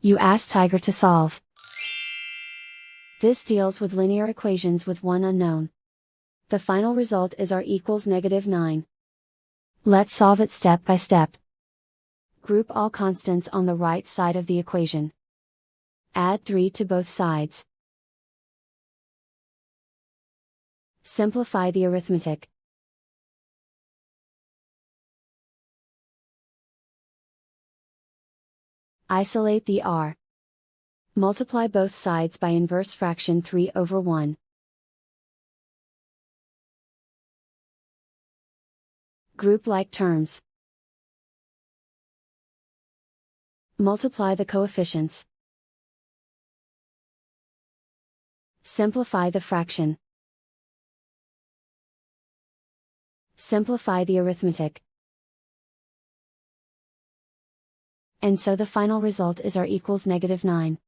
You ask Tiger to solve. This deals with linear equations with one unknown. The final result is r equals -9. Let's solve it step by step. Group all constants on the right side of the equation. Add 3 to both sides. Simplify the arithmetic. Isolate the r. Multiply both sides by inverse fraction 3/1. Group like terms. Multiply the coefficients. Simplify the fraction. Simplify the arithmetic. And so the final result is r equals -9.